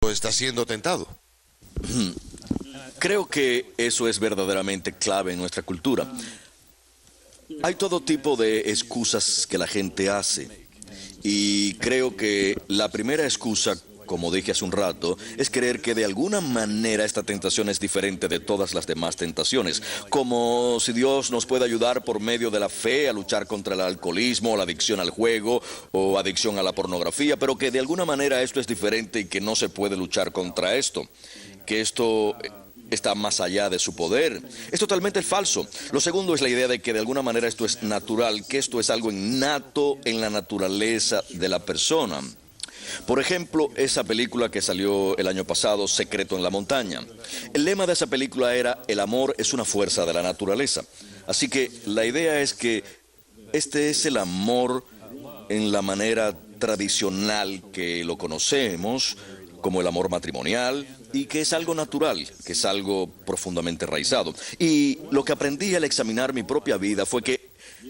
discípulo está siendo tentado. Creo que eso es verdaderamente clave en nuestra cultura. Hay todo tipo de excusas que la gente hace. Y creo que la primera excusa, como dije hace un rato, es creer que de alguna manera esta tentación es diferente de todas las demás tentaciones. Como si Dios nos puede ayudar por medio de la fe a luchar contra el alcoholismo, o la adicción al juego, o adicción a la pornografía, pero que de alguna manera esto es diferente y que no se puede luchar contra esto. Que esto está más allá de su poder. Es totalmente falso. Lo segundo es la idea de que de alguna manera esto es natural, que esto es algo innato en la naturaleza de la persona. Por ejemplo, esa película que salió el año pasado, Secreto en la Montaña. El lema de esa película era: el amor es una fuerza de la naturaleza. Así que la idea es que este es el amor en la manera tradicional que lo conocemos, como el amor matrimonial, y que es algo natural, que es algo profundamente enraizado. Y lo que aprendí al examinar mi propia vida fue que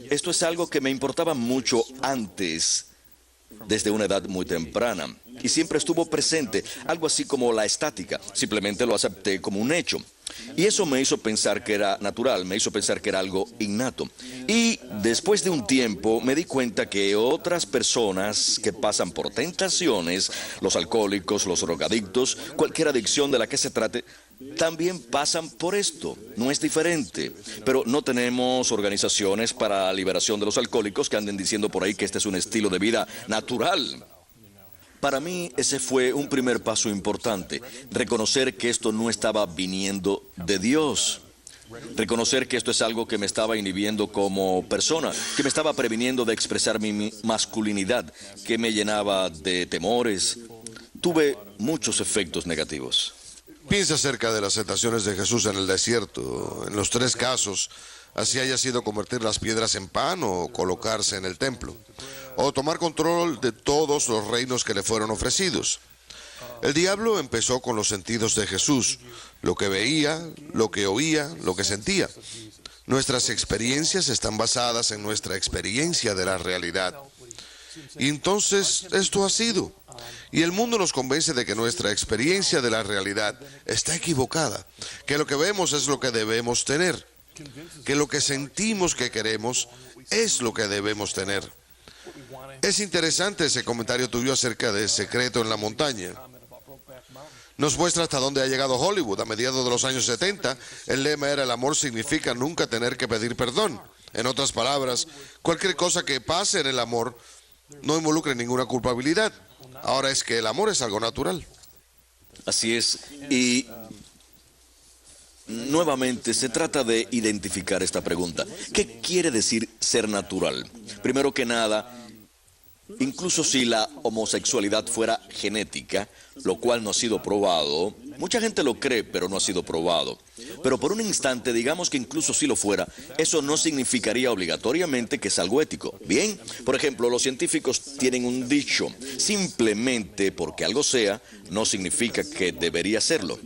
esto es algo que me importaba mucho antes, desde una edad muy temprana, y siempre estuvo presente, algo así como la estática. Simplemente lo acepté como un hecho. Y eso me hizo pensar que era natural, me hizo pensar que era algo innato. Y después de un tiempo me di cuenta que otras personas que pasan por tentaciones, los alcohólicos, los drogadictos, cualquier adicción de la que se trate, también pasan por esto. No es diferente. Pero no tenemos organizaciones para la liberación de los alcohólicos que anden diciendo por ahí que este es un estilo de vida natural. Para mí ese fue un primer paso importante, reconocer que esto no estaba viniendo de Dios, reconocer que esto es algo que me estaba inhibiendo como persona, que me estaba previniendo de expresar mi masculinidad, que me llenaba de temores. Tuve muchos efectos negativos. Piensa acerca de las tentaciones de Jesús en el desierto. En los tres casos, así haya sido convertir las piedras en pan o colocarse en el templo, o tomar control de todos los reinos que le fueron ofrecidos. El diablo empezó con los sentidos de Jesús, lo que veía, lo que oía, lo que sentía. Nuestras experiencias están basadas en nuestra experiencia de la realidad. Y entonces esto ha sido. Y el mundo nos convence de que nuestra experiencia de la realidad está equivocada, que lo que vemos es lo que debemos tener, que lo que sentimos que queremos es lo que debemos tener. Es interesante ese comentario tuyo acerca de Secreto en la Montaña. Nos muestra hasta dónde ha llegado Hollywood. A mediados de los años 70, el lema era: el amor significa nunca tener que pedir perdón. En otras palabras, cualquier cosa que pase en el amor no involucre ninguna culpabilidad. Ahora es que el amor es algo natural. Así es, y nuevamente se trata de identificar esta pregunta. ¿Qué quiere decir ser natural? Primero que nada, incluso si la homosexualidad fuera genética, lo cual no ha sido probado, mucha gente lo cree, pero no ha sido probado. Pero por un instante, digamos que incluso si lo fuera, eso no significaría obligatoriamente que es algo ético. Bien, por ejemplo, los científicos tienen un dicho: simplemente porque algo sea, no significa que debería serlo.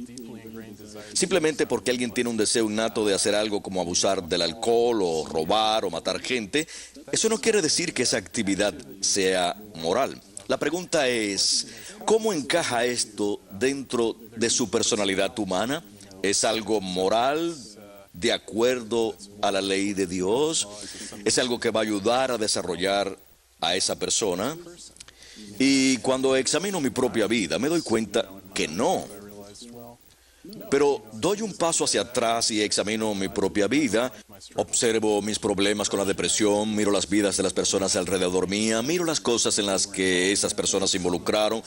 Simplemente porque alguien tiene un deseo innato de hacer algo como abusar del alcohol o robar o matar gente, eso no quiere decir que esa actividad sea moral. La pregunta es: ¿cómo encaja esto dentro de su personalidad humana? ¿Es algo moral de acuerdo a la ley de Dios? ¿Es algo que va a ayudar a desarrollar a esa persona? Y cuando examino mi propia vida, me doy cuenta que no. Pero doy un paso hacia atrás y examino mi propia vida, observo mis problemas con la depresión, miro las vidas de las personas alrededor mía, miro las cosas en las que esas personas se involucraron,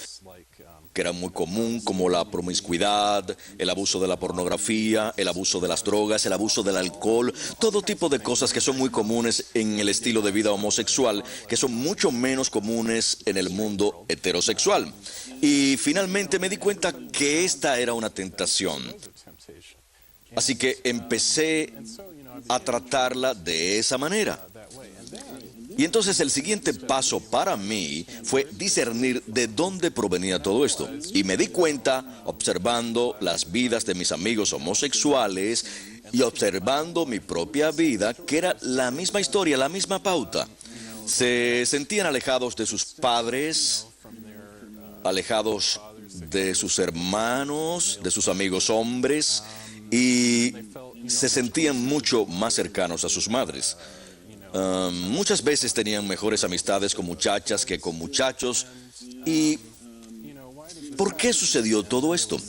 que eran muy común, como la promiscuidad, el abuso de la pornografía, el abuso de las drogas, el abuso del alcohol, todo tipo de cosas que son muy comunes en el estilo de vida homosexual, que son mucho menos comunes en el mundo heterosexual. Y finalmente me di cuenta que esta era una tentación. Así que empecé a tratarla de esa manera. Y entonces el siguiente paso para mí fue discernir de dónde provenía todo esto. Y me di cuenta, observando las vidas de mis amigos homosexuales y observando mi propia vida, que era la misma historia, la misma pauta. Se sentían alejados de sus padres, alejados de sus hermanos, de sus amigos hombres, y se sentían mucho más cercanos a sus madres. Muchas veces tenían mejores amistades con muchachas que con muchachos. ¿Y por qué sucedió todo esto?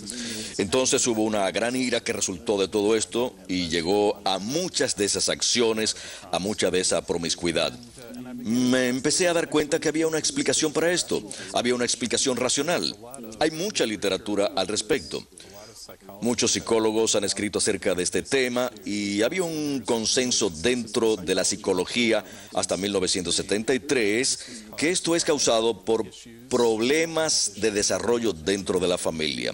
Entonces hubo una gran ira que resultó de todo esto y llegó a muchas de esas acciones, a mucha de esa promiscuidad. Me empecé a dar cuenta que había una explicación para esto, había una explicación racional. Hay mucha literatura al respecto. Muchos psicólogos han escrito acerca de este tema y había un consenso dentro de la psicología hasta 1973 que esto es causado por problemas de desarrollo dentro de la familia.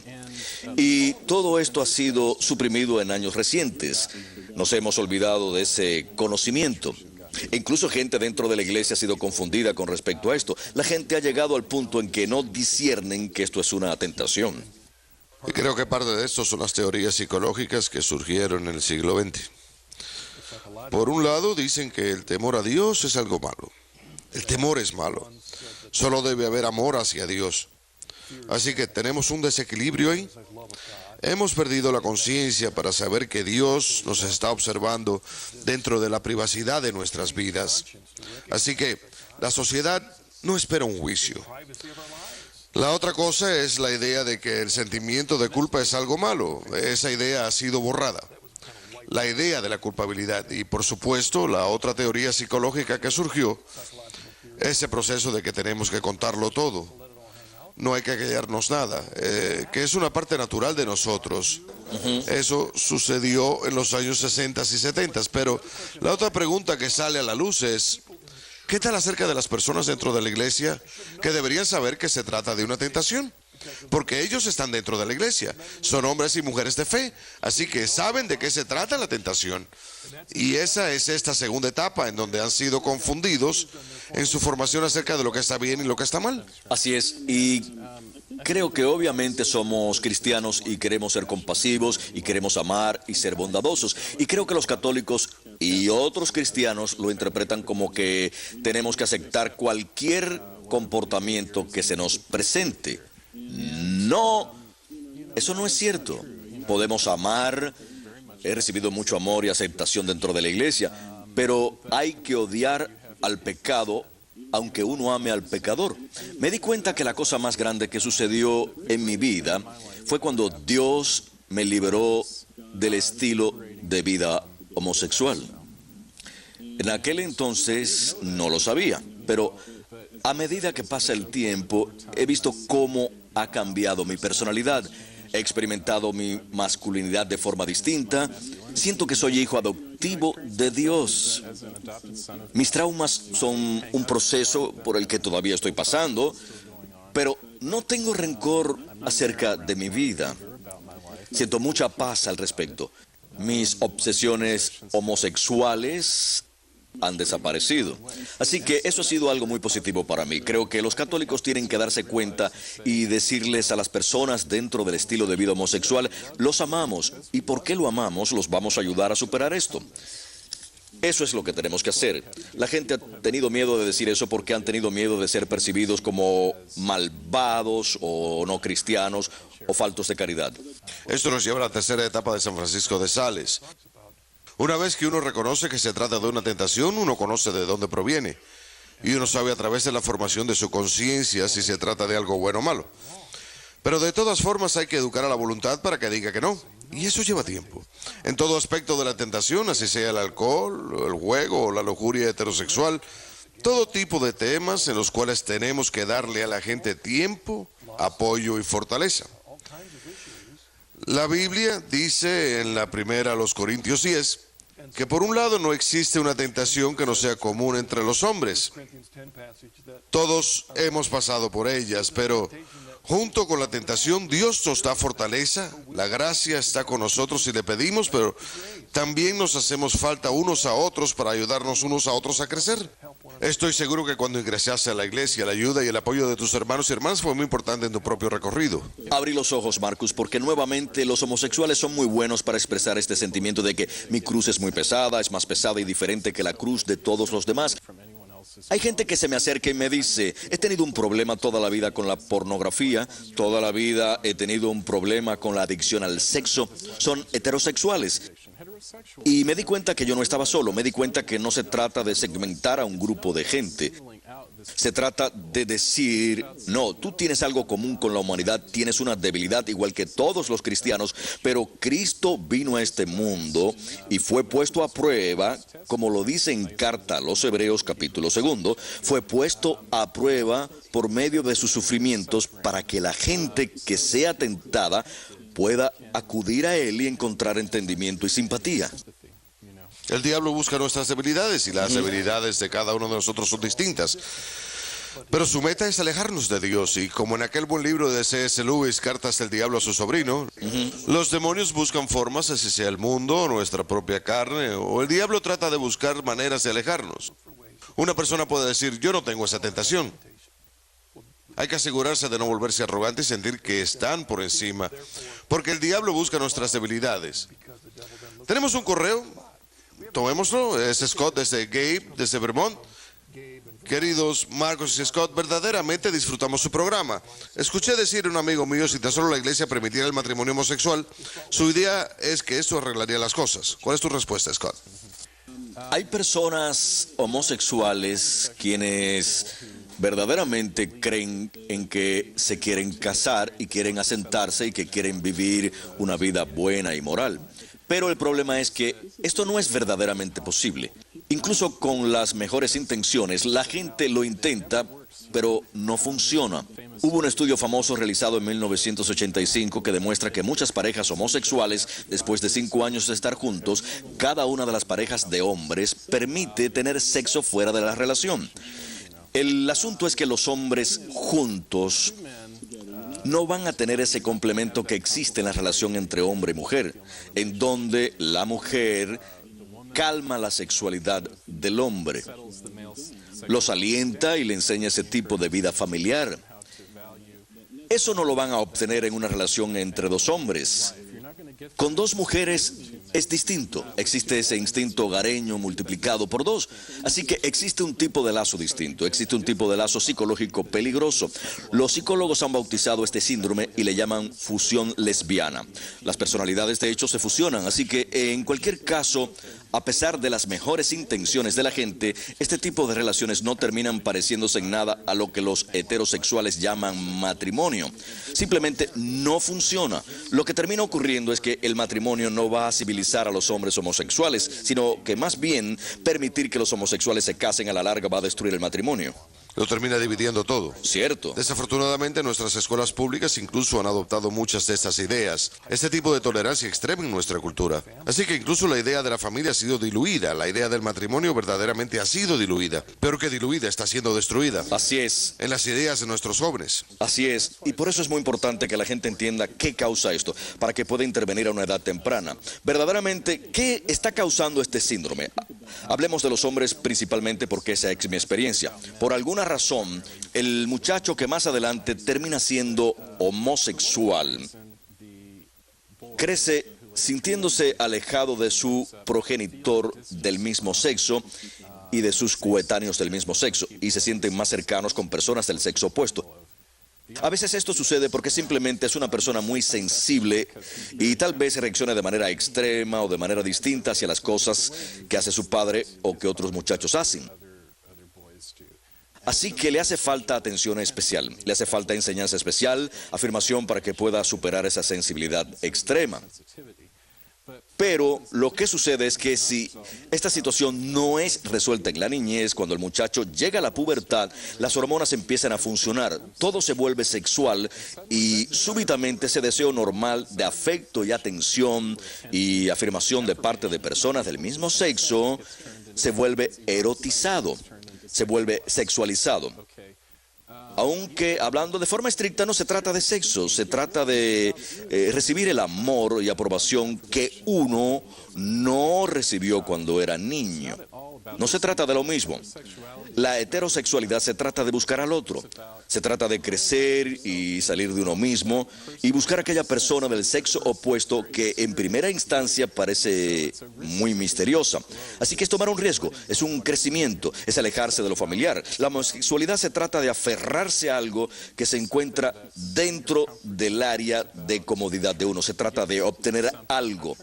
Y todo esto ha sido suprimido en años recientes. Nos hemos olvidado de ese conocimiento. E incluso gente dentro de la iglesia ha sido confundida con respecto a esto. La gente ha llegado al punto en que no disciernen que esto es una tentación. Y creo que parte de esto son las teorías psicológicas que surgieron en el siglo XX. Por un lado, dicen que el temor a Dios es algo malo. El temor es malo. Solo debe haber amor hacia Dios. Así que tenemos un desequilibrio ahí. Hemos perdido la conciencia para saber que Dios nos está observando dentro de la privacidad de nuestras vidas. Así que la sociedad no espera un juicio. La otra cosa es la idea de que el sentimiento de culpa es algo malo. Esa idea ha sido borrada. La idea de la culpabilidad. Y por supuesto, la otra teoría psicológica que surgió, ese proceso de que tenemos que contarlo todo. No hay que callarnos nada, que es una parte natural de nosotros. Eso sucedió en los años 60 y 70, pero la otra pregunta que sale a la luz es, ¿qué tal acerca de las personas dentro de la iglesia que deberían saber que se trata de una tentación? Porque ellos están dentro de la iglesia, son hombres y mujeres de fe, así que saben de qué se trata la tentación. Y esa es esta segunda etapa en donde han sido confundidos en su formación acerca de lo que está bien y lo que está mal. Así es, y creo que obviamente somos cristianos y queremos ser compasivos y queremos amar y ser bondadosos. Y creo que los católicos y otros cristianos lo interpretan como que tenemos que aceptar cualquier comportamiento que se nos presente. No, eso no es cierto. Podemos amar, he recibido mucho amor y aceptación dentro de la iglesia, pero hay que odiar al pecado aunque uno ame al pecador. Me di cuenta que la cosa más grande que sucedió en mi vida fue cuando Dios me liberó del estilo de vida homosexual. En aquel entonces no lo sabía, pero a medida que pasa el tiempo, he visto cómo ha cambiado mi personalidad. He experimentado mi masculinidad de forma distinta. Siento que soy hijo adoptivo de Dios. Mis traumas son un proceso por el que todavía estoy pasando, pero no tengo rencor acerca de mi vida. Siento mucha paz al respecto. Mis obsesiones homosexuales han desaparecido. Así que eso ha sido algo muy positivo para mí. Creo que los católicos tienen que darse cuenta y decirles a las personas dentro del estilo de vida homosexual, los amamos, y porque lo amamos, los vamos a ayudar a superar esto. Eso es lo que tenemos que hacer. La gente ha tenido miedo de decir eso porque han tenido miedo de ser percibidos como malvados o no cristianos o faltos de caridad. Esto nos lleva a la tercera etapa de San Francisco de Sales. Una vez que uno reconoce que se trata de una tentación, uno conoce de dónde proviene. Y uno sabe a través de la formación de su conciencia si se trata de algo bueno o malo. Pero de todas formas hay que educar a la voluntad para que diga que no. Y eso lleva tiempo. En todo aspecto de la tentación, así sea el alcohol, el juego o la lujuria heterosexual, todo tipo de temas en los cuales tenemos que darle a la gente tiempo, apoyo y fortaleza. La Biblia dice en la primera a los Corintios 10 que por un lado no existe una tentación que no sea común entre los hombres. Todos hemos pasado por ellas, pero junto con la tentación Dios nos da fortaleza, la gracia está con nosotros si le pedimos, pero también nos hacemos falta unos a otros para ayudarnos unos a otros a crecer. Estoy seguro que cuando ingresaste a la iglesia, la ayuda y el apoyo de tus hermanos y hermanas fue muy importante en tu propio recorrido. Abrí los ojos, Marcus, porque nuevamente los homosexuales son muy buenos para expresar este sentimiento de que mi cruz es muy pesada, es más pesada y diferente que la cruz de todos los demás. Hay gente que se me acerca y me dice, he tenido un problema toda la vida con la pornografía, toda la vida he tenido un problema con la adicción al sexo, son heterosexuales. Y me di cuenta que yo no estaba solo, me di cuenta que no se trata de segmentar a un grupo de gente. Se trata de decir, no, tú tienes algo común con la humanidad, tienes una debilidad igual que todos los cristianos, pero Cristo vino a este mundo y fue puesto a prueba, como lo dice en carta a los Hebreos capítulo 2, fue puesto a prueba por medio de sus sufrimientos para que la gente que sea tentada pueda acudir a Él y encontrar entendimiento y simpatía. El diablo busca nuestras debilidades y las debilidades de cada uno de nosotros son distintas. Pero su meta es alejarnos de Dios y como en aquel buen libro de C.S. Lewis, Cartas del Diablo a su sobrino, los demonios buscan formas, así sea el mundo o nuestra propia carne, o el diablo trata de buscar maneras de alejarnos. Una persona puede decir, yo no tengo esa tentación. Hay que asegurarse de no volverse arrogante y sentir que están por encima, porque el diablo busca nuestras debilidades. Tenemos un correo. Tomémoslo, es Scott desde Gabe, desde Vermont. Queridos Marcos y Scott, verdaderamente disfrutamos su programa. Escuché decir a un amigo mío, si tan solo la iglesia permitiera el matrimonio homosexual, su idea es que eso arreglaría las cosas. ¿Cuál es tu respuesta, Scott? Hay personas homosexuales quienes verdaderamente creen en que se quieren casar y quieren asentarse y que quieren vivir una vida buena y moral. Pero el problema es que esto no es verdaderamente posible. Incluso con las mejores intenciones, la gente lo intenta, pero no funciona. Hubo un estudio famoso realizado en 1985 que demuestra que muchas parejas homosexuales, después de 5 años de estar juntos, cada una de las parejas de hombres permite tener sexo fuera de la relación. El asunto es que los hombres juntos no van a tener ese complemento que existe en la relación entre hombre y mujer, en donde la mujer calma la sexualidad del hombre, los alienta y le enseña ese tipo de vida familiar. Eso no lo van a obtener en una relación entre dos hombres. Con dos mujeres es distinto. Existe ese instinto hogareño multiplicado por 2. Así que existe un tipo de lazo distinto. Existe un tipo de lazo psicológico peligroso. Los psicólogos han bautizado este síndrome y le llaman fusión lesbiana. Las personalidades de hecho se fusionan. Así que en cualquier caso, a pesar de las mejores intenciones de la gente, este tipo de relaciones no terminan pareciéndose en nada a lo que los heterosexuales llaman matrimonio. Simplemente no funciona. Lo que termina ocurriendo es que el matrimonio no va a civilizar a los hombres homosexuales, sino que más bien permitir que los homosexuales se casen a la larga va a destruir el matrimonio. Lo termina dividiendo todo. Cierto. Desafortunadamente, nuestras escuelas públicas incluso han adoptado muchas de estas ideas, este tipo de tolerancia extrema en nuestra cultura. Así que incluso la idea de la familia ha sido diluida, la idea del matrimonio verdaderamente ha sido diluida. Peor que diluida, está siendo destruida. Así es. En las ideas de nuestros jóvenes. Así es. Y por eso es muy importante que la gente entienda qué causa esto, para que pueda intervenir a una edad temprana. Verdaderamente, ¿qué está causando este síndrome? Hablemos de los hombres principalmente porque esa es mi experiencia. Por alguna razón, el muchacho que más adelante termina siendo homosexual crece sintiéndose alejado de su progenitor del mismo sexo y de sus coetáneos del mismo sexo y se sienten más cercanos con personas del sexo opuesto. A veces esto sucede porque simplemente es una persona muy sensible y tal vez reaccione de manera extrema o de manera distinta hacia las cosas que hace su padre o que otros muchachos hacen. Así que le hace falta atención especial, le hace falta enseñanza especial, afirmación para que pueda superar esa sensibilidad extrema. Pero lo que sucede es que si esta situación no es resuelta en la niñez, cuando el muchacho llega a la pubertad, las hormonas empiezan a funcionar, todo se vuelve sexual y súbitamente ese deseo normal de afecto y atención y afirmación de parte de personas del mismo sexo se vuelve erotizado, se vuelve sexualizado. Aunque hablando de forma estricta no se trata de sexo, se trata de recibir el amor y aprobación que uno no recibió cuando era niño. No se trata de lo mismo. La heterosexualidad se trata de buscar al otro. Se trata de crecer y salir de uno mismo y buscar a aquella persona del sexo opuesto que en primera instancia parece muy misteriosa. Así que es tomar un riesgo, es un crecimiento, es alejarse de lo familiar. La homosexualidad se trata de aferrarse a algo que se encuentra dentro del área de comodidad de uno. Se trata de obtener algo,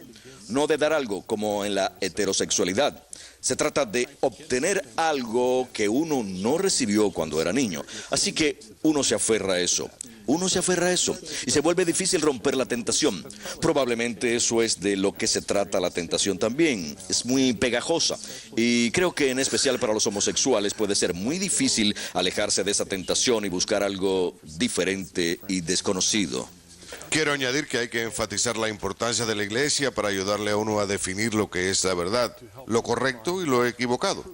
no de dar algo como en la heterosexualidad. Se trata de obtener algo que uno no recibió cuando era niño. Así que uno se aferra a eso. Uno se aferra a eso y se vuelve difícil romper la tentación. Probablemente eso es de lo que se trata la tentación también. Es muy pegajosa y creo que en especial para los homosexuales puede ser muy difícil alejarse de esa tentación y buscar algo diferente y desconocido. Quiero añadir que hay que enfatizar la importancia de la iglesia para ayudarle a uno a definir lo que es la verdad, lo correcto y lo equivocado.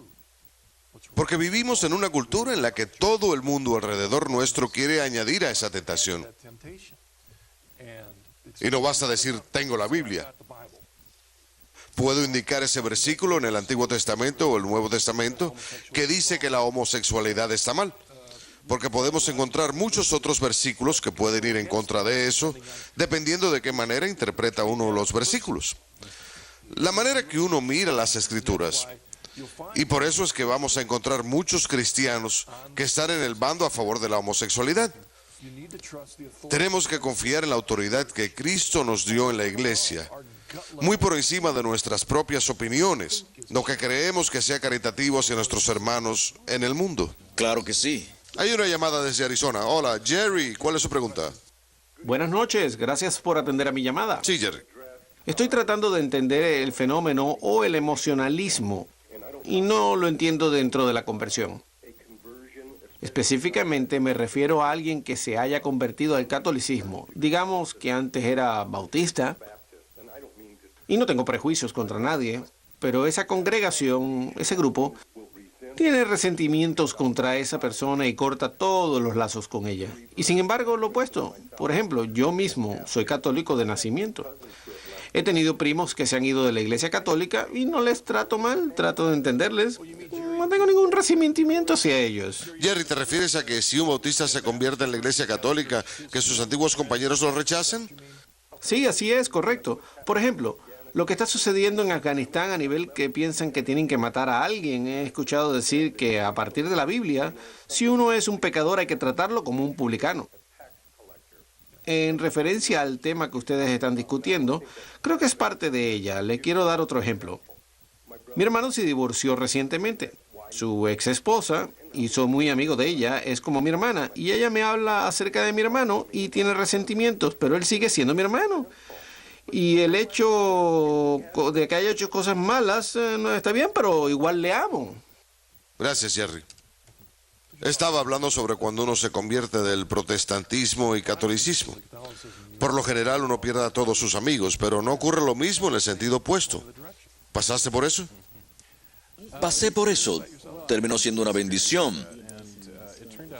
Porque vivimos en una cultura en la que todo el mundo alrededor nuestro quiere añadir a esa tentación. Y no basta decir, tengo la Biblia. Puedo indicar ese versículo en el Antiguo Testamento o el Nuevo Testamento que dice que la homosexualidad está mal. Porque podemos encontrar muchos otros versículos que pueden ir en contra de eso, dependiendo de qué manera interpreta uno los versículos. La manera que uno mira las Escrituras. Y por eso es que vamos a encontrar muchos cristianos que están en el bando a favor de la homosexualidad. Tenemos que confiar en la autoridad que Cristo nos dio en la iglesia, muy por encima de nuestras propias opiniones, lo que creemos que sea caritativo hacia nuestros hermanos en el mundo. Claro que sí. Hay una llamada desde Arizona. Hola, Jerry, ¿cuál es su pregunta? Buenas noches, gracias por atender a mi llamada. Sí, Jerry. Estoy tratando de entender el fenómeno o el emocionalismo y no lo entiendo dentro de la conversión. Específicamente me refiero a alguien que se haya convertido al catolicismo. Digamos que antes era bautista, y no tengo prejuicios contra nadie, pero esa congregación, ese grupo, tiene resentimientos contra esa persona y corta todos los lazos con ella. Y sin embargo, lo opuesto. Por ejemplo, yo mismo soy católico de nacimiento. He tenido primos que se han ido de la iglesia católica y no les trato mal, trato de entenderles. No tengo ningún resentimiento hacia ellos. Jerry, ¿te refieres a que si un bautista se convierte en la iglesia católica, que sus antiguos compañeros lo rechacen? Sí, así es, correcto. Por ejemplo, lo que está sucediendo en Afganistán a nivel que piensan que tienen que matar a alguien. He escuchado decir que a partir de la Biblia, si uno es un pecador hay que tratarlo como un publicano. En referencia al tema que ustedes están discutiendo, creo que es parte de ella. Le quiero dar otro ejemplo. Mi hermano se divorció recientemente. Su ex esposa, y soy muy amigo de ella, es como mi hermana. Y ella me habla acerca de mi hermano y tiene resentimientos, pero él sigue siendo mi hermano. Y el hecho de que haya hecho cosas malas no está bien, pero igual le amo. Gracias, Jerry. Estaba hablando sobre cuando uno se convierte del protestantismo y catolicismo. Por lo general uno pierde a todos sus amigos, pero no ocurre lo mismo en el sentido opuesto. ¿Pasaste por eso? Pasé por eso. Terminó siendo una bendición.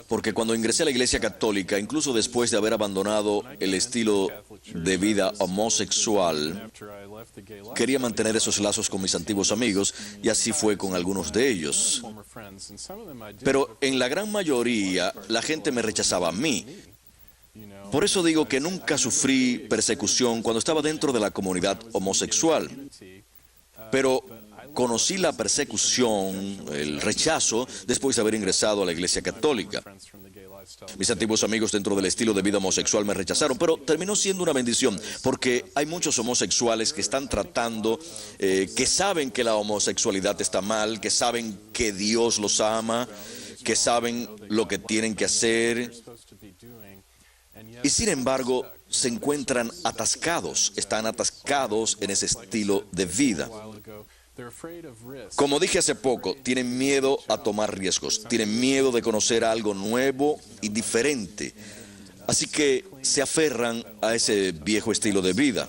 Porque cuando ingresé a la iglesia católica, incluso después de haber abandonado el estilo de vida homosexual, quería mantener esos lazos con mis antiguos amigos y así fue con algunos de ellos. Pero en la gran mayoría, la gente me rechazaba a mí. Por eso digo que nunca sufrí persecución cuando estaba dentro de la comunidad homosexual. Pero conocí la persecución, el rechazo, después de haber ingresado a la iglesia católica. Mis antiguos amigos dentro del estilo de vida homosexual me rechazaron, pero terminó siendo una bendición, porque hay muchos homosexuales que están tratando, que saben que la homosexualidad está mal, que saben que Dios los ama, que saben lo que tienen que hacer, y sin embargo se encuentran atascados, están atascados en ese estilo de vida. Como dije hace poco, tienen miedo a tomar riesgos, tienen miedo de conocer algo nuevo y diferente. Así que se aferran a ese viejo estilo de vida.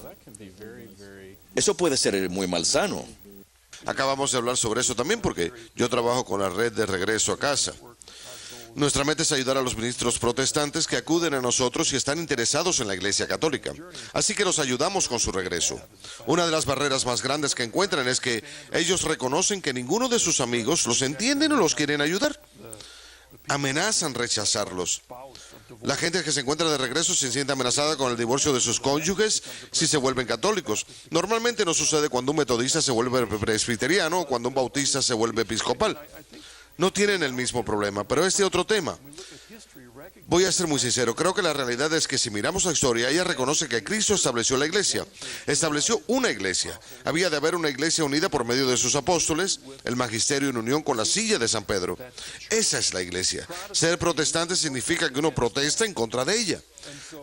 Eso puede ser muy malsano. Acabamos de hablar sobre eso también porque yo trabajo con la red de regreso a casa. Nuestra meta es ayudar a los ministros protestantes que acuden a nosotros y están interesados en la Iglesia Católica. Así que los ayudamos con su regreso. Una de las barreras más grandes que encuentran es que ellos reconocen que ninguno de sus amigos los entienden o los quieren ayudar. Amenazan rechazarlos. La gente que se encuentra de regreso se siente amenazada con el divorcio de sus cónyuges si se vuelven católicos. Normalmente no sucede cuando un metodista se vuelve presbiteriano o cuando un bautista se vuelve episcopal. No tienen el mismo problema, pero este otro tema. Voy a ser muy sincero, creo que la realidad es que si miramos la historia, ella reconoce que Cristo estableció la iglesia, estableció una iglesia. Había de haber una iglesia unida por medio de sus apóstoles, el magisterio en unión con la silla de San Pedro. Esa es la iglesia. Ser protestante significa que uno protesta en contra de ella.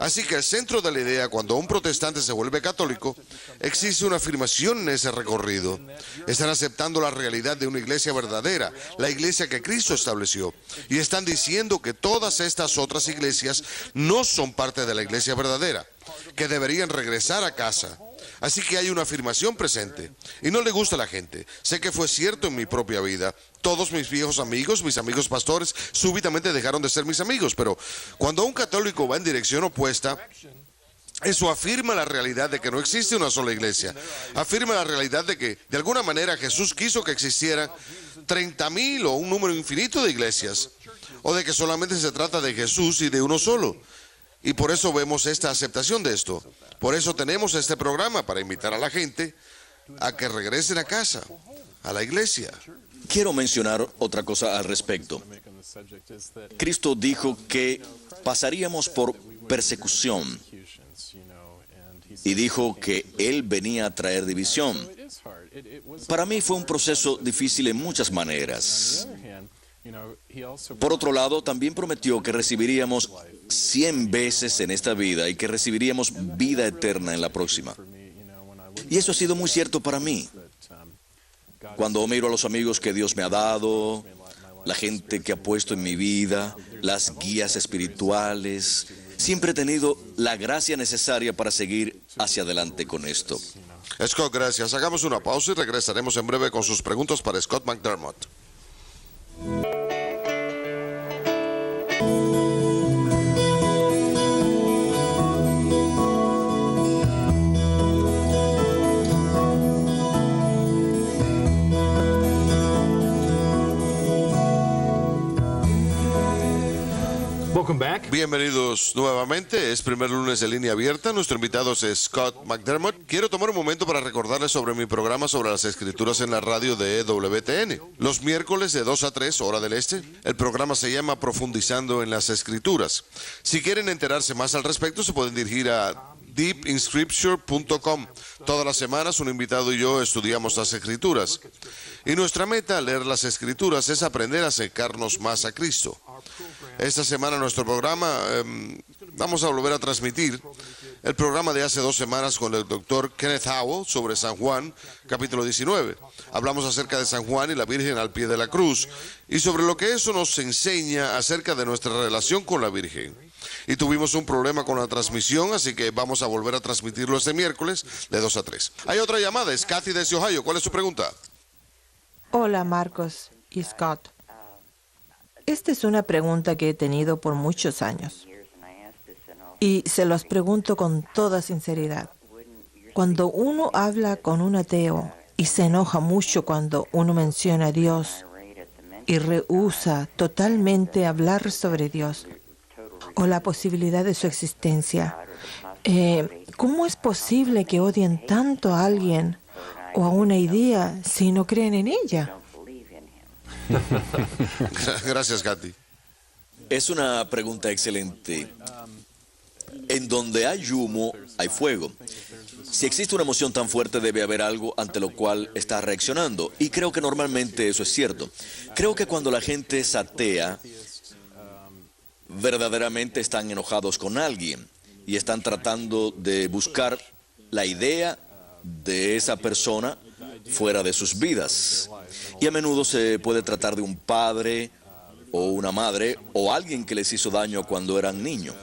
Así que el centro de la idea, cuando un protestante se vuelve católico, existe una afirmación en ese recorrido. Están aceptando la realidad de una iglesia verdadera, la iglesia que Cristo estableció. Y están diciendo que todas estas otras iglesias no son parte de la iglesia verdadera, que deberían regresar a casa. Así que hay una afirmación presente. Y no le gusta a la gente. Sé que fue cierto en mi propia vida. Todos mis viejos amigos, mis amigos pastores, súbitamente dejaron de ser mis amigos. Pero cuando un católico va en dirección opuesta, eso afirma la realidad de que no existe una sola iglesia. Afirma la realidad de que, de alguna manera, Jesús quiso que existieran 30,000 o un número infinito de iglesias. O de que solamente se trata de Jesús y de uno solo. Y por eso vemos esta aceptación de esto. Por eso tenemos este programa para invitar a la gente a que regresen a casa, a la iglesia. Quiero mencionar otra cosa al respecto. Cristo dijo que pasaríamos por persecución y dijo que Él venía a traer división. Para mí fue un proceso difícil en muchas maneras. Por otro lado, también prometió que recibiríamos 100 veces en esta vida y que recibiríamos vida eterna en la próxima. Y eso ha sido muy cierto para mí. Cuando miro a los amigos que Dios me ha dado, la gente que ha puesto en mi vida, las guías espirituales, siempre he tenido la gracia necesaria para seguir hacia adelante con esto. Scott, gracias. Hagamos una pausa y regresaremos en breve con sus preguntas para Scott McDermott. Bienvenidos nuevamente, es primer lunes de línea abierta, nuestro invitado es Scott McDermott. Quiero tomar un momento para recordarles sobre mi programa sobre las escrituras en la radio de EWTN. Los miércoles de 2 a 3, hora del este, el programa se llama Profundizando en las Escrituras. Si quieren enterarse más al respecto, se pueden dirigir a deepinscripture.com. Todas las semanas un invitado y yo estudiamos las escrituras. Y nuestra meta al leer las escrituras es aprender a acercarnos más a Cristo. Esta semana nuestro programa vamos a volver a transmitir el programa de hace 2 semanas con el doctor Kenneth Howell sobre San Juan, capítulo 19. Hablamos acerca de San Juan y la Virgen al pie de la cruz y sobre lo que eso nos enseña acerca de nuestra relación con la Virgen. Y tuvimos un problema con la transmisión, así que vamos a volver a transmitirlo este miércoles de 2 a 3. Hay otra llamada, es Kathy desde Ohio. ¿Cuál es su pregunta? Hola, Marcos y Scott. Esta es una pregunta que he tenido por muchos años y se los pregunto con toda sinceridad. Cuando uno habla con un ateo y se enoja mucho cuando uno menciona a Dios y rehúsa totalmente hablar sobre Dios o la posibilidad de su existencia, ¿cómo es posible que odien tanto a alguien o a una idea si no creen en ella? Gracias, Katy. Es una pregunta excelente. En donde hay humo, hay fuego. Si existe una emoción tan fuerte, debe haber algo ante lo cual está reaccionando. Y creo que normalmente eso es cierto. Creo que cuando la gente es atea, verdaderamente están enojados con alguien y están tratando de buscar la idea de esa persona fuera de sus vidas. Y a menudo se puede tratar de un padre o una madre o alguien que les hizo daño cuando eran niños.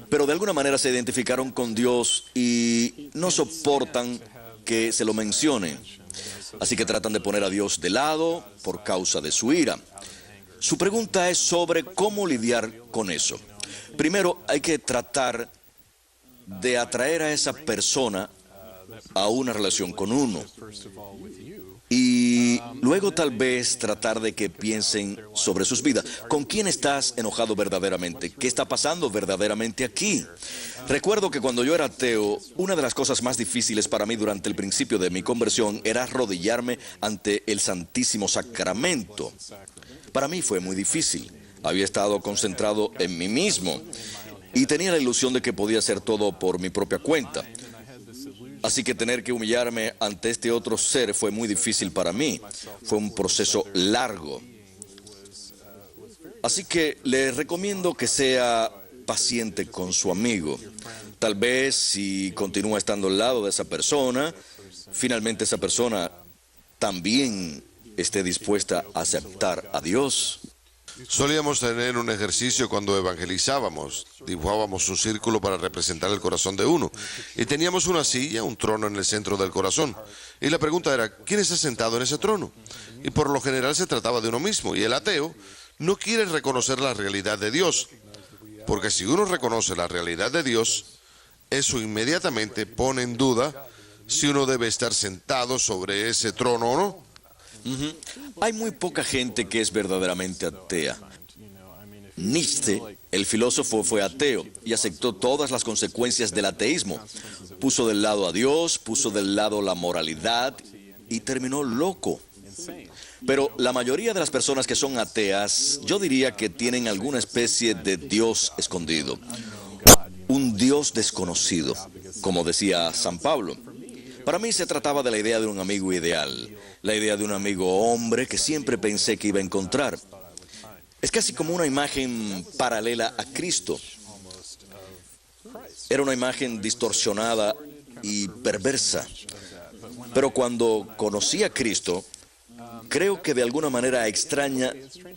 Pero de alguna manera se identificaron con Dios y no soportan que se lo mencionen. Así que tratan de poner a Dios de lado por causa de su ira. Su pregunta es sobre cómo lidiar con eso. Primero, hay que tratar de atraer a esa persona a una relación con uno. Y luego tal vez tratar de que piensen sobre sus vidas. ¿Con quién estás enojado verdaderamente? ¿Qué está pasando verdaderamente aquí? Recuerdo que cuando yo era ateo, una de las cosas más difíciles para mí durante el principio de mi conversión era arrodillarme ante el Santísimo Sacramento. Para mí fue muy difícil. Había estado concentrado en mí mismo y tenía la ilusión de que podía hacer todo por mi propia cuenta. Así que tener que humillarme ante este otro ser fue muy difícil para mí. Fue un proceso largo. Así que le recomiendo que sea paciente con su amigo. Tal vez si continúa estando al lado de esa persona, finalmente esa persona también esté dispuesta a aceptar a Dios. Solíamos tener un ejercicio cuando evangelizábamos. Dibujábamos un círculo para representar el corazón de uno. Y teníamos una silla, un trono en el centro del corazón. Y la pregunta era, ¿quién está sentado en ese trono? Y por lo general se trataba de uno mismo. Y el ateo no quiere reconocer la realidad de Dios. Porque si uno reconoce la realidad de Dios, eso inmediatamente pone en duda si uno debe estar sentado sobre ese trono o no. Hay muy poca gente que es verdaderamente atea. Nietzsche, el filósofo, fue ateo y aceptó todas las consecuencias del ateísmo. Puso del lado a Dios, puso del lado la moralidad y terminó loco. Pero la mayoría de las personas que son ateas, yo diría que tienen alguna especie de Dios escondido. Un Dios desconocido, como decía San Pablo. Para mí se trataba de la idea de un amigo ideal, la idea de un amigo hombre que siempre pensé que iba a encontrar. Es casi como una imagen paralela a Cristo. Era una imagen distorsionada y perversa. Pero cuando conocí a Cristo, creo que de alguna manera extraña,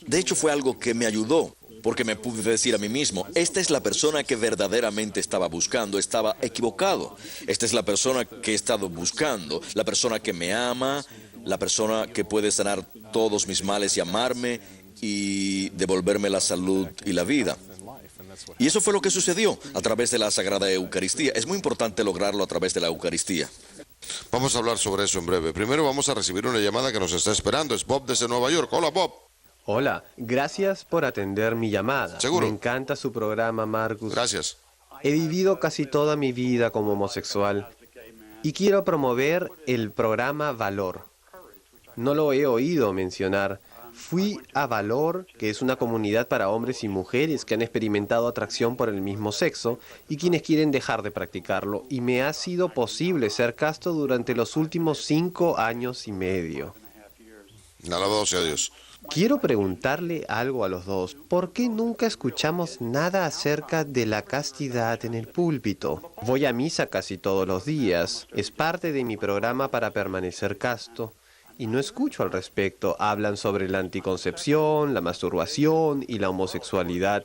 de hecho fue algo que me ayudó, porque me pude decir a mí mismo, esta es la persona que verdaderamente estaba buscando, estaba equivocado. Esta es la persona que he estado buscando, la persona que me ama, la persona que puede sanar todos mis males y amarme y devolverme la salud y la vida. Y eso fue lo que sucedió a través de la Sagrada Eucaristía. Es muy importante lograrlo a través de la Eucaristía. Vamos a hablar sobre eso en breve. Primero vamos a recibir una llamada que nos está esperando. Es Bob desde Nueva York. Hola, Bob. Hola, gracias por atender mi llamada. Seguro. Me encanta su programa, Marcus. Gracias. He vivido casi toda mi vida como homosexual y quiero promover el programa Valor. No lo he oído mencionar. Fui a Valor, que es una comunidad para hombres y mujeres que han experimentado atracción por el mismo sexo y quienes quieren dejar de practicarlo, y me ha sido posible ser casto durante los últimos 5 años y medio. Alabado sea Dios. Quiero preguntarle algo a los dos. ¿Por qué nunca escuchamos nada acerca de la castidad en el púlpito? Voy a misa casi todos los días. Es parte de mi programa para permanecer casto. Y no escucho al respecto. Hablan sobre la anticoncepción, la masturbación y la homosexualidad.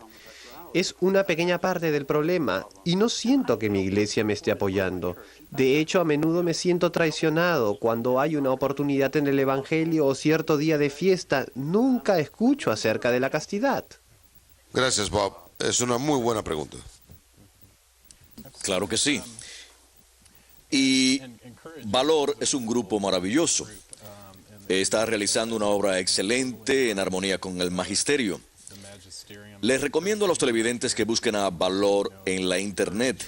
Es una pequeña parte del problema y no siento que mi iglesia me esté apoyando. De hecho, a menudo me siento traicionado cuando hay una oportunidad en el Evangelio o cierto día de fiesta. Nunca escucho acerca de la castidad. Gracias, Bob. Es una muy buena pregunta. Claro que sí. Y Valor es un grupo maravilloso. Está realizando una obra excelente en armonía con el magisterio. Les recomiendo a los televidentes que busquen a Valor en la internet.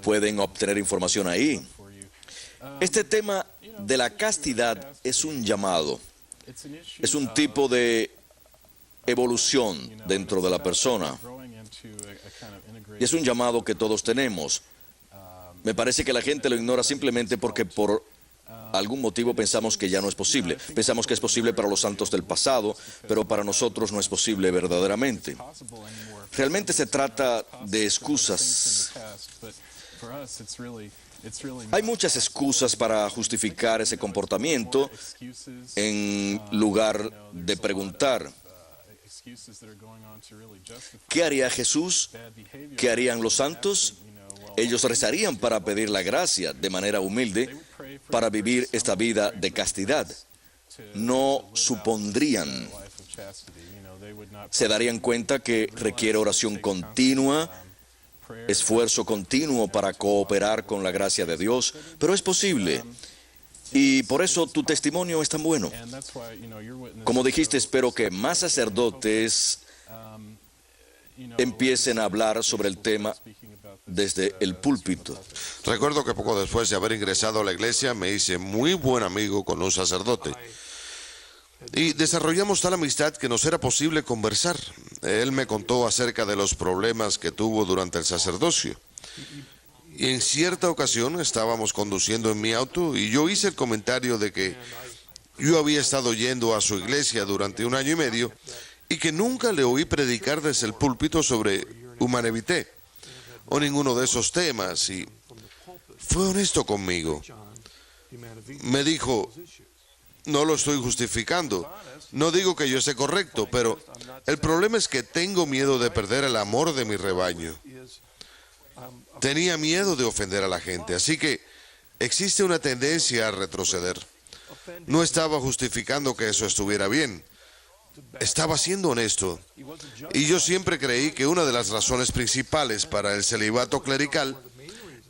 Pueden obtener información ahí. Este tema de la castidad es un llamado. Es un tipo de evolución dentro de la persona. Y es un llamado que todos tenemos. Me parece que la gente lo ignora simplemente porque por algún motivo pensamos que ya no es posible. Pensamos que es posible para los santos del pasado, pero para nosotros no es posible verdaderamente. Realmente se trata de excusas. Hay muchas excusas para justificar ese comportamiento en lugar de preguntar, ¿qué haría Jesús? ¿Qué harían los santos? Ellos rezarían para pedir la gracia de manera humilde para vivir esta vida de castidad. No supondrían. se darían cuenta que requiere oración continua, esfuerzo continuo para cooperar con la gracia de Dios, pero es posible. Y por eso tu testimonio es tan bueno. Como dijiste, espero que más sacerdotes empiecen a hablar sobre el tema desde el púlpito. Recuerdo que poco después de haber ingresado a la iglesia me hice muy buen amigo con un sacerdote. Y desarrollamos tal amistad que nos era posible conversar. Él me contó acerca de los problemas que tuvo durante el sacerdocio. Y en cierta ocasión estábamos conduciendo en mi auto y yo hice el comentario de que yo había estado yendo a su iglesia durante 1 año y medio y que nunca le oí predicar desde el púlpito sobre Humanae Vitae o ninguno de esos temas, y fue honesto conmigo. Me dijo: no lo estoy justificando, no digo que yo esté correcto, pero el problema es que tengo miedo de perder el amor de mi rebaño. Tenía miedo de ofender a la gente, así que existe una tendencia a retroceder. No estaba justificando que eso estuviera bien, estaba siendo honesto. Y yo siempre creí que una de las razones principales para el celibato clerical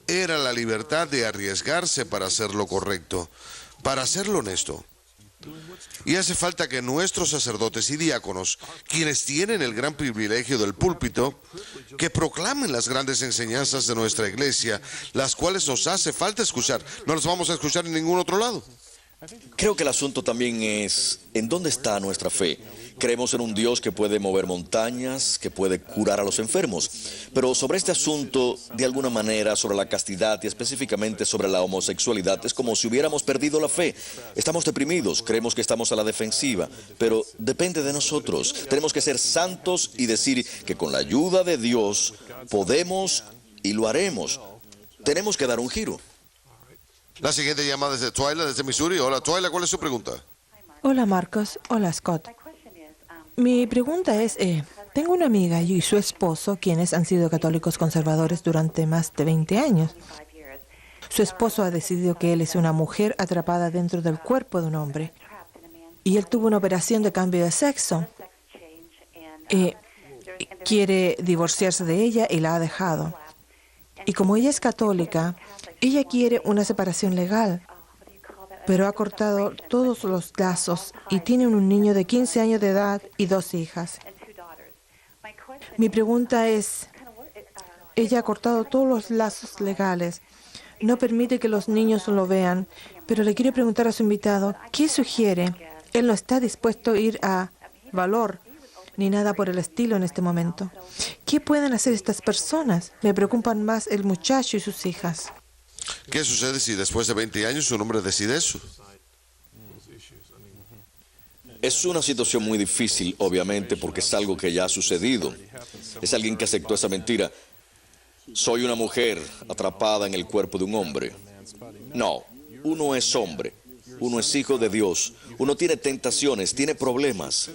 era la libertad de arriesgarse para hacer lo correcto, para hacer lo honesto. Y hace falta que nuestros sacerdotes y diáconos, quienes tienen el gran privilegio del púlpito, que proclamen las grandes enseñanzas de nuestra iglesia, las cuales nos hace falta escuchar. No las vamos a escuchar en ningún otro lado. Creo que el asunto también es ¿en dónde está nuestra fe? Creemos en un Dios que puede mover montañas, que puede curar a los enfermos. Pero sobre este asunto, de alguna manera, sobre la castidad y específicamente sobre la homosexualidad, es como si hubiéramos perdido la fe. Estamos deprimidos, creemos que estamos a la defensiva, pero depende de nosotros. Tenemos que ser santos y decir que con la ayuda de Dios podemos y lo haremos. Tenemos que dar un giro. La siguiente llamada es de Twyla, desde Missouri. Hola, Twyla, ¿cuál es su pregunta? Hola Marcos, hola Scott. Mi pregunta es, tengo una amiga y su esposo, quienes han sido católicos conservadores durante más de 20 años. Su esposo ha decidido que él es una mujer atrapada dentro del cuerpo de un hombre. Y él tuvo una operación de cambio de sexo. Quiere divorciarse de ella y la ha dejado. Y como ella es católica, ella quiere una separación legal, pero ha cortado todos los lazos y tiene un niño de 15 años de edad y 2 hijas. Mi pregunta es, ella ha cortado todos los lazos legales, no permite que los niños lo vean, pero le quiero preguntar a su invitado, ¿qué sugiere? Él no está dispuesto a ir a Valor ni nada por el estilo en este momento. ¿Qué pueden hacer estas personas? Me preocupan más el muchacho y sus hijas. ¿Qué sucede si después de 20 años un hombre decide eso? Es una situación muy difícil, obviamente, porque es algo que ya ha sucedido. Es alguien que aceptó esa mentira. Soy una mujer atrapada en el cuerpo de un hombre. No, uno es hombre. Uno es hijo de Dios. Uno tiene tentaciones, tiene problemas.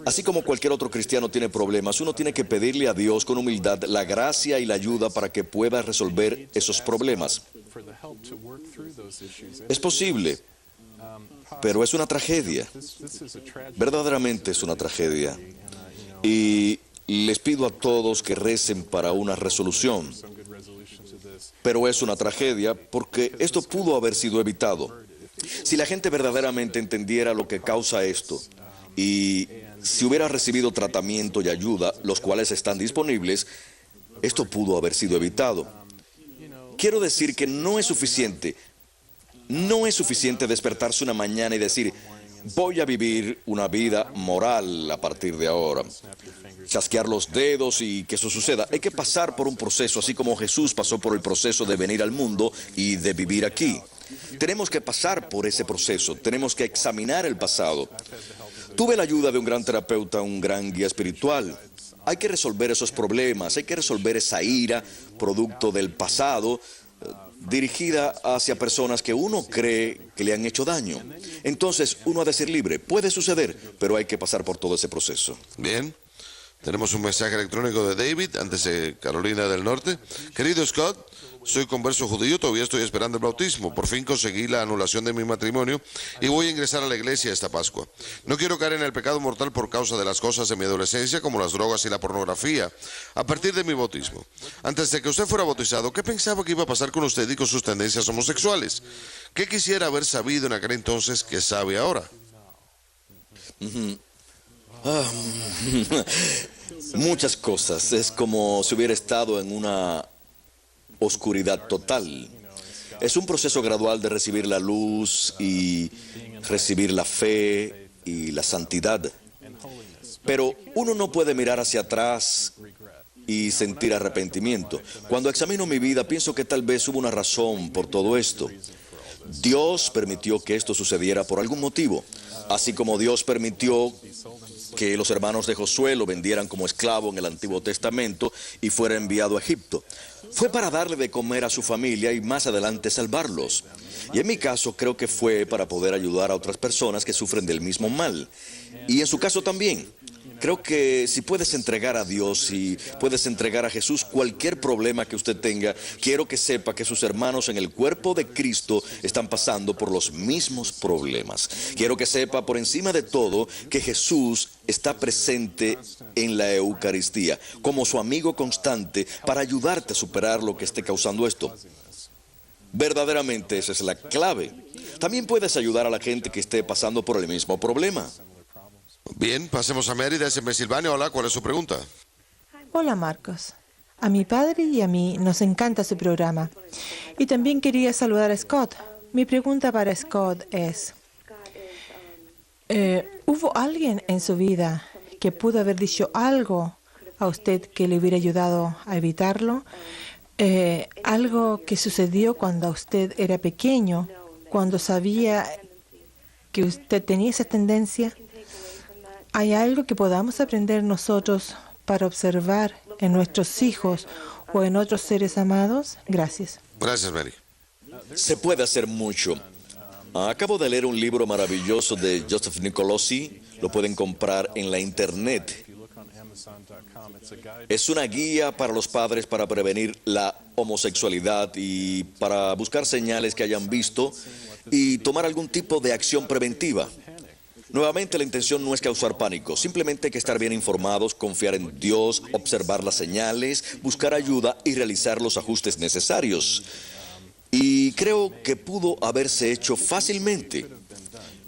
Así como cualquier otro cristiano tiene problemas, uno tiene que pedirle a Dios con humildad la gracia y la ayuda para que pueda resolver esos problemas. Es posible, pero es una tragedia. Verdaderamente es una tragedia. Y les pido a todos que recen para una resolución. Pero es una tragedia porque esto pudo haber sido evitado. Si la gente verdaderamente entendiera lo que causa esto y si hubiera recibido tratamiento y ayuda, los cuales están disponibles, esto pudo haber sido evitado. Quiero decir que no es suficiente despertarse una mañana y decir, voy a vivir una vida moral a partir de ahora. Chasquear los dedos y que eso suceda. Hay que pasar por un proceso, así como Jesús pasó por el proceso de venir al mundo y de vivir aquí. Tenemos que pasar por ese proceso, tenemos que examinar el pasado. Tuve la ayuda de un gran terapeuta, un gran guía espiritual. Hay que resolver esos problemas, hay que resolver esa ira, producto del pasado, dirigida hacia personas que uno cree que le han hecho daño. Entonces, uno ha de ser libre. Puede suceder, pero hay que pasar por todo ese proceso. Bien. Tenemos un mensaje electrónico de David, antes de Carolina del Norte. Querido Scott, soy converso judío, todavía estoy esperando el bautismo. Por fin conseguí la anulación de mi matrimonio y voy a ingresar a la iglesia esta Pascua. No quiero caer en el pecado mortal por causa de las cosas de mi adolescencia, como las drogas y la pornografía, a partir de mi bautismo. Antes de que usted fuera bautizado, ¿qué pensaba que iba a pasar con usted y con sus tendencias homosexuales? ¿Qué quisiera haber sabido en aquel entonces que sabe ahora? Muchas cosas. Es como si hubiera estado en una oscuridad total. Es un proceso gradual de recibir la luz y recibir la fe y la santidad. Pero uno no puede mirar hacia atrás y sentir arrepentimiento. Cuando examino mi vida, pienso que tal vez hubo una razón por todo esto. Dios permitió que esto sucediera por algún motivo, así como Dios permitió que los hermanos de Josué lo vendieran como esclavo en el Antiguo Testamento y fuera enviado a Egipto. Fue para darle de comer a su familia y más adelante salvarlos. Y en mi caso creo que fue para poder ayudar a otras personas que sufren del mismo mal. Y en su caso también. Creo que si puedes entregar a Dios y puedes entregar a Jesús cualquier problema que usted tenga, quiero que sepa que sus hermanos en el cuerpo de Cristo están pasando por los mismos problemas. Quiero que sepa por encima de todo que Jesús está presente en la Eucaristía como su amigo constante para ayudarte a superar lo que esté causando esto. Verdaderamente esa es la clave. También puedes ayudar a la gente que esté pasando por el mismo problema. Bien, pasemos a Mary desde Pensilvania. Hola, ¿cuál es su pregunta? Hola, Marcos. A mi padre y a mí nos encanta su programa. Y también quería saludar a Scott. Mi pregunta para Scott es, ¿hubo alguien en su vida que pudo haber dicho algo a usted que le hubiera ayudado a evitarlo? Algo que sucedió cuando usted era pequeño, cuando sabía que usted tenía esa tendencia. ¿Hay algo que podamos aprender nosotros para observar en nuestros hijos o en otros seres amados? Gracias. Gracias, Mary. Se puede hacer mucho. Acabo de leer un libro maravilloso de Joseph Nicolosi. Lo pueden comprar en la internet. Es una guía para los padres para prevenir la homosexualidad y para buscar señales que hayan visto y tomar algún tipo de acción preventiva. Nuevamente, la intención no es causar pánico, simplemente hay que estar bien informados, confiar en Dios, observar las señales, buscar ayuda y realizar los ajustes necesarios. Y creo que pudo haberse hecho fácilmente,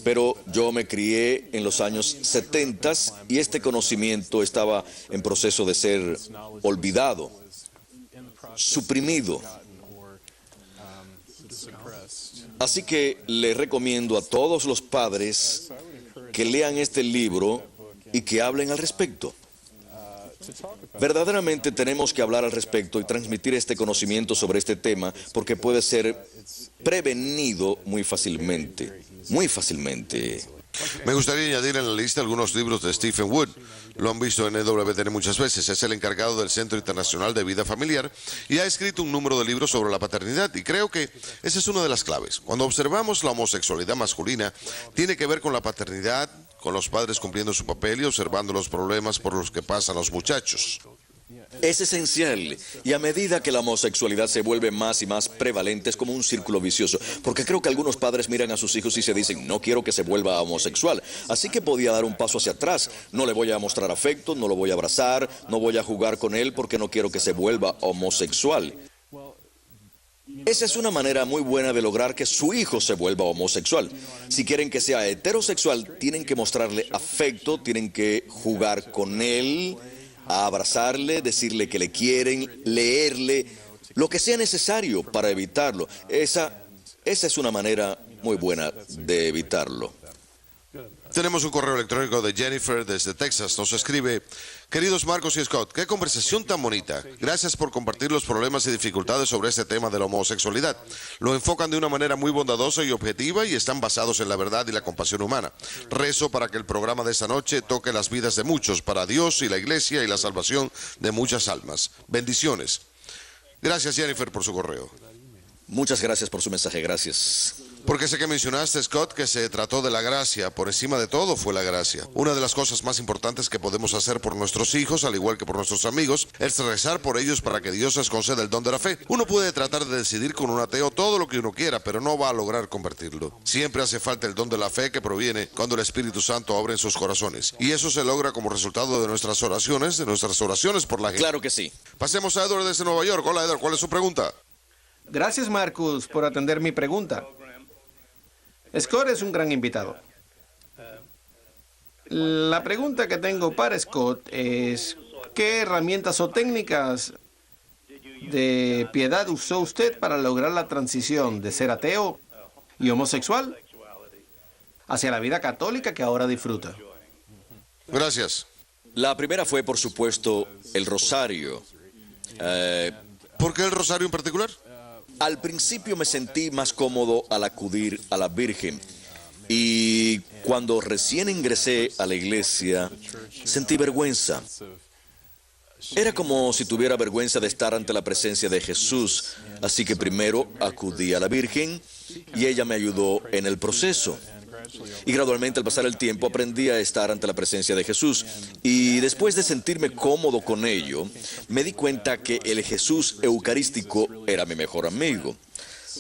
pero yo me crié en los años 70 y este conocimiento estaba en proceso de ser olvidado, suprimido. Así que le recomiendo a todos los padres que lean este libro y que hablen al respecto. Verdaderamente tenemos que hablar al respecto y transmitir este conocimiento sobre este tema porque puede ser prevenido muy fácilmente, muy fácilmente. Me gustaría añadir en la lista algunos libros de Stephen Wood. Lo han visto en EWTN muchas veces. Es el encargado del Centro Internacional de Vida Familiar y ha escrito un número de libros sobre la paternidad. Y creo que esa es una de las claves. Cuando observamos la homosexualidad masculina, tiene que ver con la paternidad, con los padres cumpliendo su papel y observando los problemas por los que pasan los muchachos. Es esencial, y a medida que la homosexualidad se vuelve más y más prevalente, es como un círculo vicioso, porque creo que algunos padres miran a sus hijos y se dicen, no quiero que se vuelva homosexual, así que podía dar un paso hacia atrás, no le voy a mostrar afecto, no lo voy a abrazar, no voy a jugar con él porque no quiero que se vuelva homosexual. Esa es una manera muy buena de lograr que su hijo se vuelva homosexual. Si quieren que sea heterosexual, tienen que mostrarle afecto, tienen que jugar con él, a abrazarle, decirle que le quieren, leerle, lo que sea necesario para evitarlo. Esa es una manera muy buena de evitarlo. Tenemos un correo electrónico de Jennifer desde Texas. Nos escribe, queridos Marcos y Scott, qué conversación tan bonita. Gracias por compartir los problemas y dificultades sobre este tema de la homosexualidad. Lo enfocan de una manera muy bondadosa y objetiva y están basados en la verdad y la compasión humana. Rezo para que el programa de esta noche toque las vidas de muchos, para Dios y la Iglesia y la salvación de muchas almas. Bendiciones. Gracias, Jennifer, por su correo. Muchas gracias por su mensaje, gracias. Porque sé que mencionaste, Scott, que se trató de la gracia. Por encima de todo fue la gracia. Una de las cosas más importantes que podemos hacer por nuestros hijos, al igual que por nuestros amigos, es rezar por ellos para que Dios les conceda el don de la fe. Uno puede tratar de decidir con un ateo todo lo que uno quiera, pero no va a lograr convertirlo. Siempre hace falta el don de la fe que proviene cuando el Espíritu Santo obra en sus corazones. Y eso se logra como resultado de nuestras oraciones por la gente. Claro que sí. Pasemos a Edward desde Nueva York. Hola, Edward, ¿cuál es su pregunta? Gracias, Marcus, por atender mi pregunta. Scott es un gran invitado. La pregunta que tengo para Scott es, ¿qué herramientas o técnicas de piedad usó usted para lograr la transición de ser ateo y homosexual hacia la vida católica que ahora disfruta? Gracias. La primera fue, por supuesto, el rosario. ¿Por qué el rosario en particular? Al principio me sentí más cómodo al acudir a la Virgen. Y cuando recién ingresé a la iglesia, sentí vergüenza. Era como si tuviera vergüenza de estar ante la presencia de Jesús. Así que primero acudí a la Virgen y ella me ayudó en el proceso. Y gradualmente, al pasar el tiempo, aprendí a estar ante la presencia de Jesús. Y después de sentirme cómodo con ello, me di cuenta que el Jesús eucarístico era mi mejor amigo.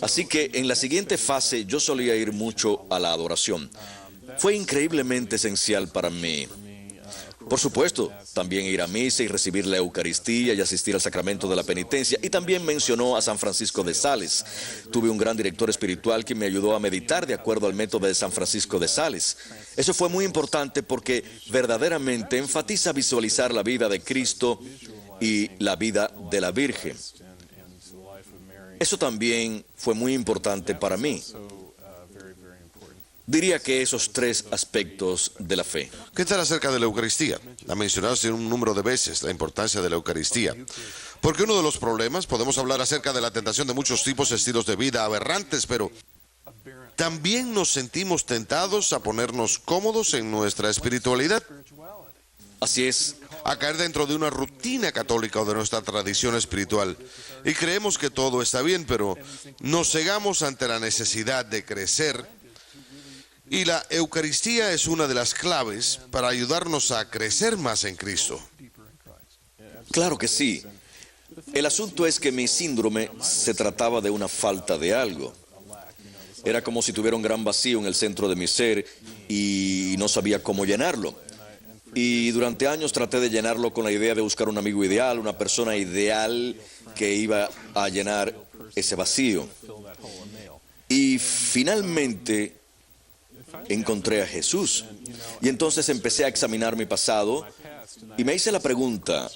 Así que en la siguiente fase yo solía ir mucho a la adoración. Fue increíblemente esencial para mí. Por supuesto, también ir a misa y recibir la Eucaristía y asistir al sacramento de la penitencia. Y también mencionó a San Francisco de Sales. Tuve un gran director espiritual que me ayudó a meditar de acuerdo al método de San Francisco de Sales. Eso fue muy importante porque verdaderamente enfatiza visualizar la vida de Cristo y la vida de la Virgen. Eso también fue muy importante para mí. Diría que esos tres aspectos de la fe. ¿Qué tal acerca de la Eucaristía? La mencionaste un número de veces, la importancia de la Eucaristía. Porque uno de los problemas, podemos hablar acerca de la tentación de muchos tipos de estilos de vida aberrantes, pero también nos sentimos tentados a ponernos cómodos en nuestra espiritualidad. Así es. A caer dentro de una rutina católica o de nuestra tradición espiritual. Y creemos que todo está bien, pero nos cegamos ante la necesidad de crecer. Y la Eucaristía es una de las claves para ayudarnos a crecer más en Cristo. Claro que sí. El asunto es que mi síndrome se trataba de una falta de algo. Era como si tuviera un gran vacío en el centro de mi ser y no sabía cómo llenarlo. Y durante años traté de llenarlo con la idea de buscar un amigo ideal, una persona ideal que iba a llenar ese vacío. Y finalmente encontré a Jesús. Y entonces empecé a examinar mi pasado y me hice la pregunta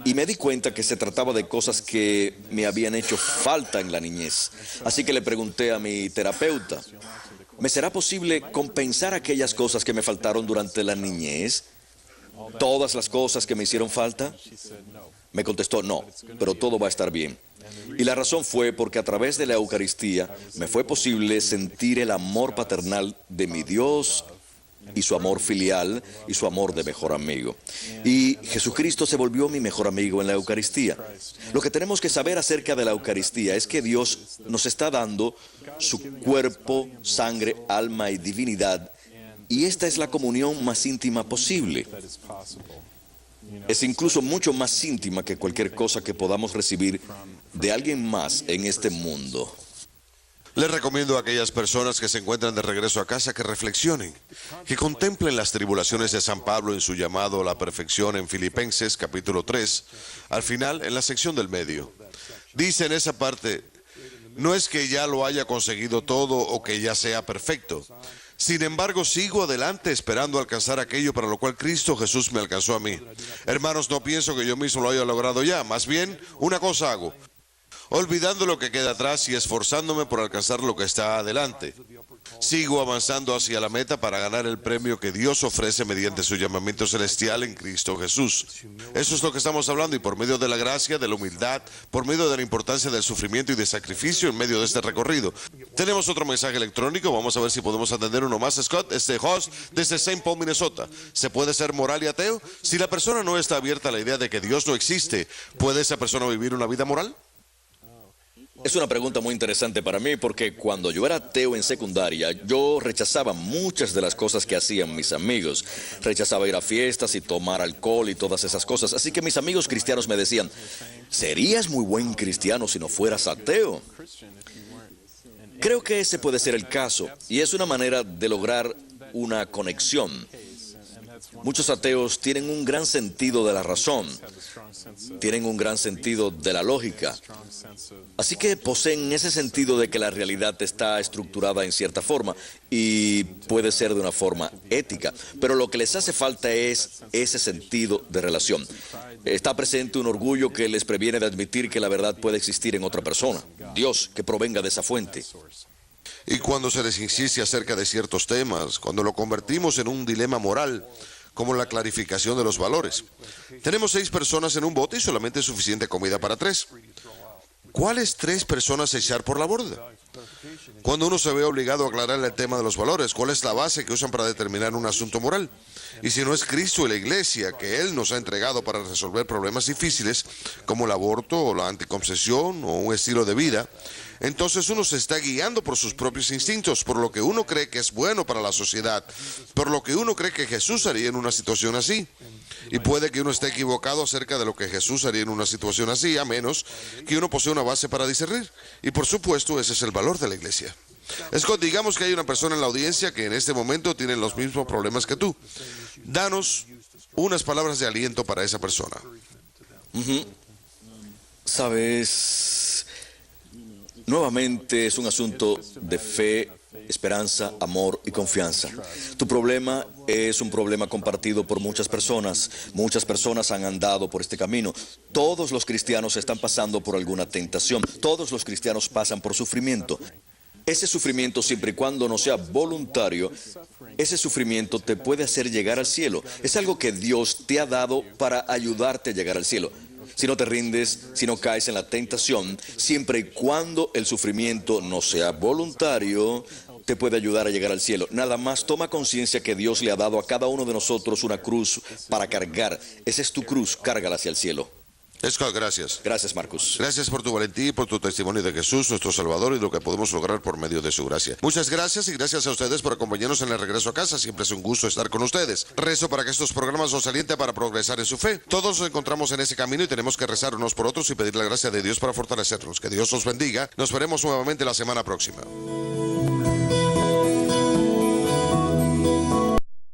y me di cuenta que se trataba de cosas que me habían hecho falta en la niñez. Así que le pregunté a mi terapeuta, ¿me será posible compensar aquellas cosas que me faltaron durante la niñez? ¿Todas las cosas que me hicieron falta? Me contestó, no, pero todo va a estar bien. Y la razón fue porque a través de la Eucaristía me fue posible sentir el amor paternal de mi Dios y su amor filial y su amor de mejor amigo. Y Jesucristo se volvió mi mejor amigo en la Eucaristía. Lo que tenemos que saber acerca de la Eucaristía es que Dios nos está dando su cuerpo, sangre, alma y divinidad. Y esta es la comunión más íntima posible. Es incluso mucho más íntima que cualquier cosa que podamos recibir de alguien más en este mundo. Les recomiendo a aquellas personas que se encuentran de regreso a casa que reflexionen, que contemplen las tribulaciones de San Pablo en su llamado a la perfección en Filipenses capítulo 3, al final en la sección del medio. Dice en esa parte, no es que ya lo haya conseguido todo o que ya sea perfecto. Sin embargo, sigo adelante esperando alcanzar aquello para lo cual Cristo Jesús me alcanzó a mí. Hermanos, no pienso que yo mismo lo haya logrado ya, más bien una cosa hago, olvidando lo que queda atrás y esforzándome por alcanzar lo que está adelante. Sigo avanzando hacia la meta para ganar el premio que Dios ofrece mediante su llamamiento celestial en Cristo Jesús. Eso es lo que estamos hablando y por medio de la gracia, de la humildad, por medio de la importancia del sufrimiento y del sacrificio en medio de este recorrido. Tenemos otro mensaje electrónico, vamos a ver si podemos atender uno más. Scott, host desde St. Paul, Minnesota. ¿Se puede ser moral y ateo? Si la persona no está abierta a la idea de que Dios no existe, ¿puede esa persona vivir una vida moral? Es una pregunta muy interesante para mí porque cuando yo era ateo en secundaria, yo rechazaba muchas de las cosas que hacían mis amigos. Rechazaba ir a fiestas y tomar alcohol y todas esas cosas. Así que mis amigos cristianos me decían, serías muy buen cristiano si no fueras ateo. Creo que ese puede ser el caso y es una manera de lograr una conexión. Muchos ateos tienen un gran sentido de la razón, tienen un gran sentido de la lógica. Así que poseen ese sentido de que la realidad está estructurada en cierta forma y puede ser de una forma ética. Pero lo que les hace falta es ese sentido de relación. Está presente un orgullo que les previene de admitir que la verdad puede existir en otra persona. Dios, que provenga de esa fuente. Y cuando se les insiste acerca de ciertos temas, cuando lo convertimos en un dilema moral, como la clarificación de los valores. Tenemos 6 personas en un bote y solamente es suficiente comida para 3. ¿Cuáles 3 personas echar por la borda? Cuando uno se ve obligado a aclarar el tema de los valores, ¿cuál es la base que usan para determinar un asunto moral? Y si no es Cristo y la Iglesia que Él nos ha entregado para resolver problemas difíciles, como el aborto o la anticoncepción o un estilo de vida, entonces uno se está guiando por sus propios instintos, por lo que uno cree que es bueno para la sociedad, por lo que uno cree que Jesús haría en una situación así. Y puede que uno esté equivocado acerca de lo que Jesús haría en una situación así, a menos que uno posea una base para discernir. Y por supuesto, ese es el valor de la Iglesia. Scott, digamos que hay una persona en la audiencia que en este momento tiene los mismos problemas que tú. Danos unas palabras de aliento para esa persona. Sabes, nuevamente es un asunto de fe, esperanza, amor y confianza. Tu problema es un problema compartido por muchas personas. Muchas personas han andado por este camino. Todos los cristianos están pasando por alguna tentación. Todos los cristianos pasan por sufrimiento. Ese sufrimiento, siempre y cuando no sea voluntario, ese sufrimiento te puede hacer llegar al cielo. Es algo que Dios te ha dado para ayudarte a llegar al cielo. Si no te rindes, si no caes en la tentación, siempre y cuando el sufrimiento no sea voluntario, te puede ayudar a llegar al cielo. Nada más toma conciencia que Dios le ha dado a cada uno de nosotros una cruz para cargar. Esa es tu cruz, cárgala hacia el cielo. Scott, gracias. Gracias, Marcus. Gracias por tu valentía y por tu testimonio de Jesús, nuestro Salvador, y lo que podemos lograr por medio de su gracia. Muchas gracias y gracias a ustedes por acompañarnos en el regreso a casa. Siempre es un gusto estar con ustedes. Rezo para que estos programas nos alienten para progresar en su fe. Todos nos encontramos en ese camino y tenemos que rezar unos por otros y pedir la gracia de Dios para fortalecernos. Que Dios os bendiga. Nos veremos nuevamente la semana próxima.